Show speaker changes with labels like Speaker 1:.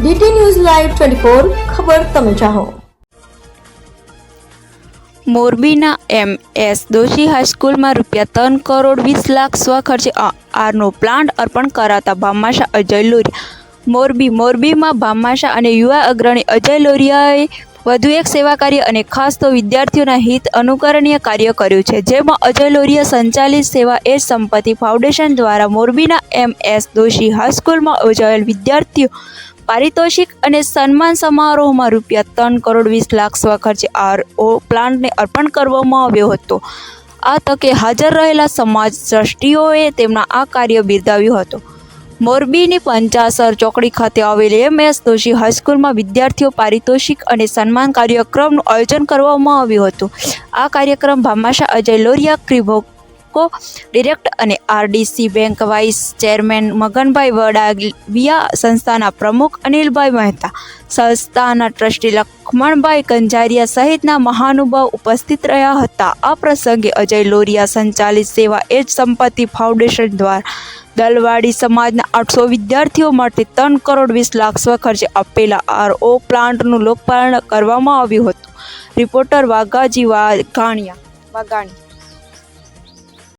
Speaker 1: DT news live 24 ખબર તમે ચાહો।
Speaker 2: મોરબીના MS દોશી હાઈસ્કૂલમાં ₹3 કરોડ 20 લાખ સ્વખર્ચે આરનો પ્લાન્ટ અર્પણ કરાતા ભામાશા અજય લોરિયા। મોરબીમાં ભામાશા અને યુવા અગ્રણી અજય લોરિયાએ વધુ એક સેવા કાર્ય અને ખાસ તો વિદ્યાર્થીઓના હિત અનુકરણીય કાર્ય કર્યું છે, જેમાં અજય લોરિયા સંચાલિત સેવા એજ સંપત્તિ ફાઉન્ડેશન દ્વારા મોરબીના MS દોશી હાઈસ્કૂલમાં યોજાયેલ વિદ્યાર્થીઓ પારિતોષિક અને સન્માન સમારોહમાં ₹3 કરોડ 20 લાખ સ્વખર્ચે આરઓ પ્લાન્ટને અર્પણ કરવામાં આવ્યો હતો। આ તકે હાજર રહેલા સમાજ ટ્રસ્ટીઓએ તેમના આ કાર્ય બિરદાવ્યું હતું। મોરબીની પંચાસર ચોકડી ખાતે આવેલી MS દોશી હાઈસ્કૂલમાં વિદ્યાર્થીઓ પારિતોષિક અને સન્માન કાર્યક્રમનું આયોજન કરવામાં આવ્યું હતું। આ કાર્યક્રમ ભામાશા અજય લોરિયા ક્રિબોકો ડિરેક્ટર અને RDC bank vice chairman Maganbhai Vadaviya, સંસ્થાના પ્રમુખ અનિલભાઈ મહેતા, સંસ્થાના ટ્રસ્ટી લખમણભાઈ કંજારિયા સહિતના મહાનુભાવ ઉપસ્થિત રહ્યા હતા। આ પ્રસંગે અજય લોરિયા સંચાલિત સેવા એજ સંપત્તિ ફાઉન્ડેશન દ્વારા દલવાડી સમાજના 800 વિદ્યાર્થીઓ માટે ₹3 કરોડ 20 લાખ સ્વખર્ચે આપેલા આરઓ પ્લાન્ટનું લોકાર્પણ કરવામાં આવ્યું હતું। રિપોર્ટર વાઘાજી વાઘાણી।